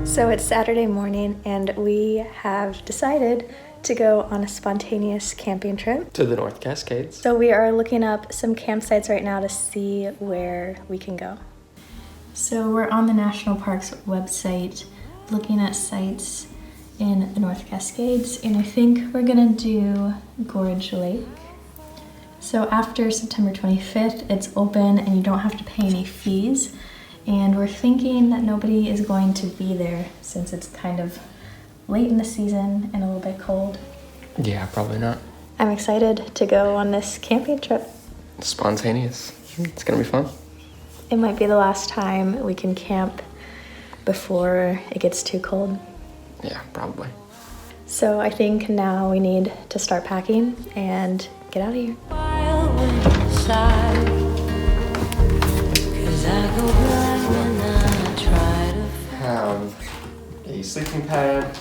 So it's Saturday morning and we have decided to go on a spontaneous camping trip to the North Cascades. So we are looking up some campsites right now to see where we can go. So we're on the National Parks website looking at sites in the North Cascades, and I think we're gonna do Gorge Lake. So after September 25th, it's open and you don't have to pay any fees. And we're thinking that nobody is going to be there since it's kind of late in the season and a little bit cold. Yeah, probably not. I'm excited to go on this camping trip. Spontaneous. It's gonna be fun. It might be the last time we can camp before it gets too cold. Yeah, probably. So I think now we need to start packing and get out of here. Have a sleeping pad,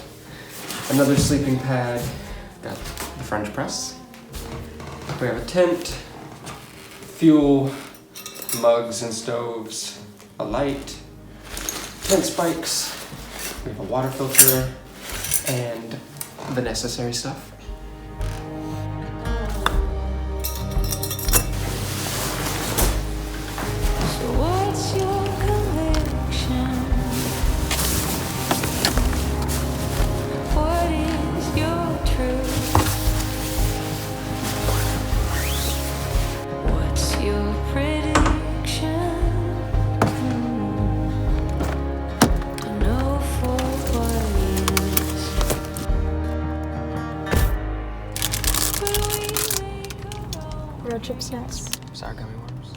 another sleeping pad, got the French press. We have a tent, fuel, mugs and stoves, a light, tent spikes, we have a water filter, and the necessary stuff. Road trip snacks. Sour gummy worms.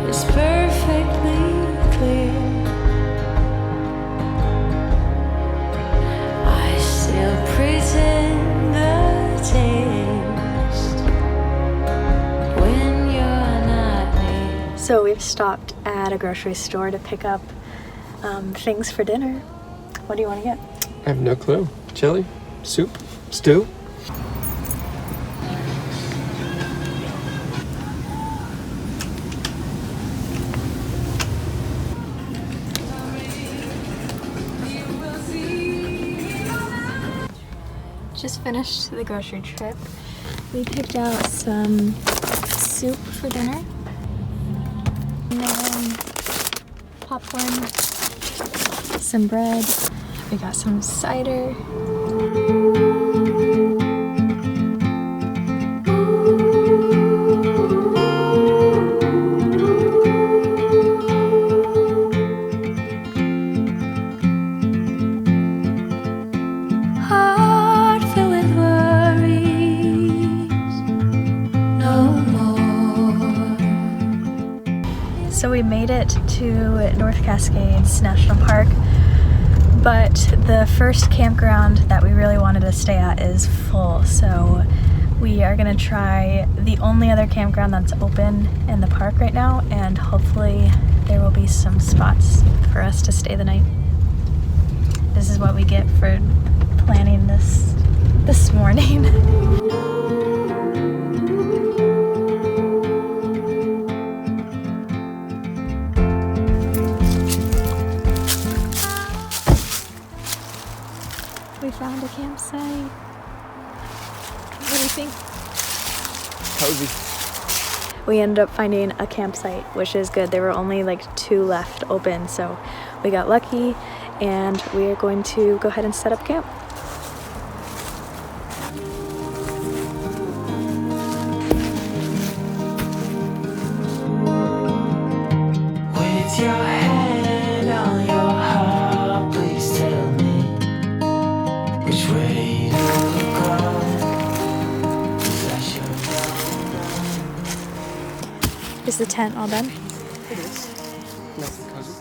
It's perfectly clear. I still pretend the taste when you're not near. So we've stopped at a grocery store to pick up things for dinner. What do you want to get? I have no clue. Chili? Soup? Stew? Just finished the grocery trip. We picked out some soup for dinner, and then popcorn, some bread. We got some cider. So we made it to North Cascades National Park, but the first campground that we really wanted to stay at is full. So we are gonna try the only other campground that's open in the park right now, and hopefully there will be some spots for us to stay the night. This is what we get for planning this morning. We found a campsite. What do you think? Cozy. We ended up finding a campsite, which is good. There were only like 2 left open, so we got lucky, and we are going to go ahead and set up camp. With your hand on your heart, please tell me which way to go. Is the tent all done? It is. Nice and cozy.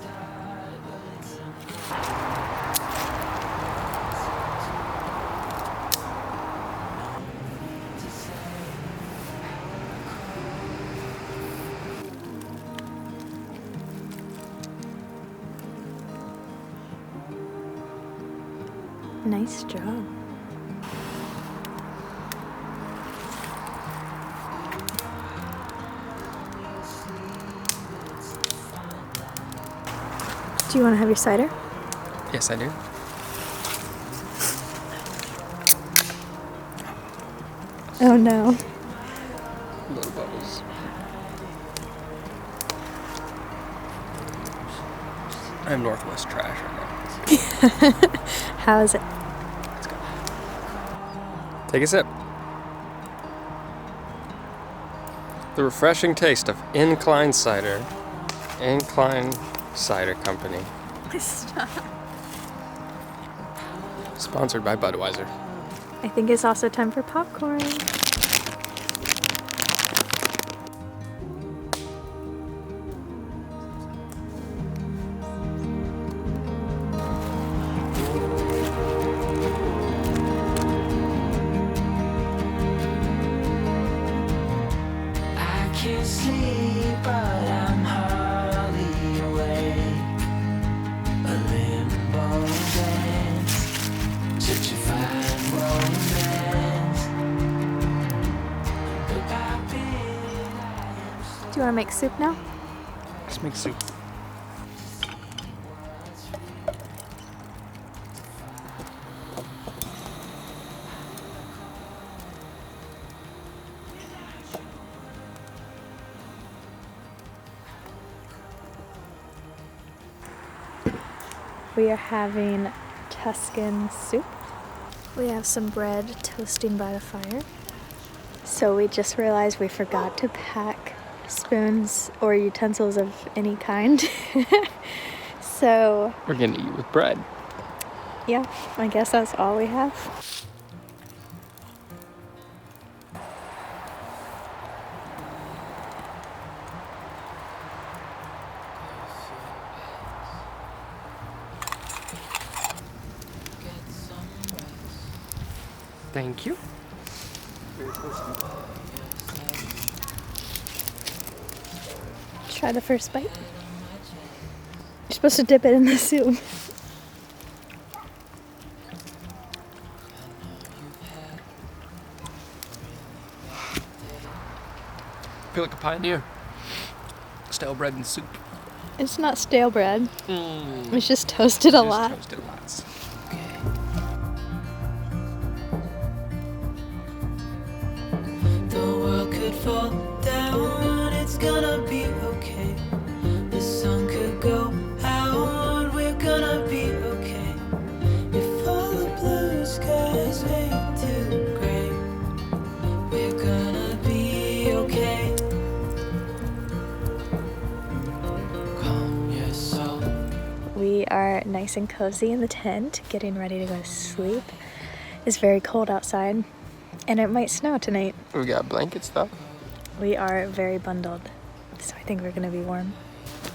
Nice job. Do you want to have your cider? Yes, I do. Oh no. Little bubbles. I'm Northwest trash right now. How is it? Let's go. Take a sip. The refreshing taste of Incline Cider. Incline Cider Company. Stop. Sponsored by Budweiser. I think it's also time for popcorn. I can't sleep, but I'm hardly awake. A limbo dance, such a fine romance. But I've been lying. Do you want to make soup now? Let's make soup. We are having Tuscan soup. We have some bread toasting by the fire. So we just realized we forgot to pack spoons or utensils of any kind. So We're gonna eat with bread. yeah, I guess that's all we have. Thank you. Try the first bite. You're supposed to dip it in the soup. I feel like a pioneer. Stale bread and soup. It's not stale bread. It's just toasted a lot. Toasted lots. The world could fall down, it's gonna be okay. The sun could go out, we're gonna be okay. If all the blue skies fade to gray, we're gonna be okay. Calm your soul. We are nice and cozy in the tent, getting ready to go to sleep. It's very cold outside, and it might snow tonight. We got blankets though. We are very bundled, so I think we're gonna be warm.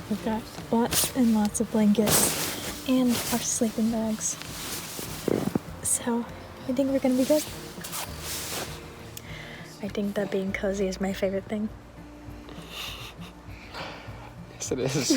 We've got lots and lots of blankets and our sleeping bags. So I think we're gonna be good. I think that being cozy is my favorite thing. Yes, it is.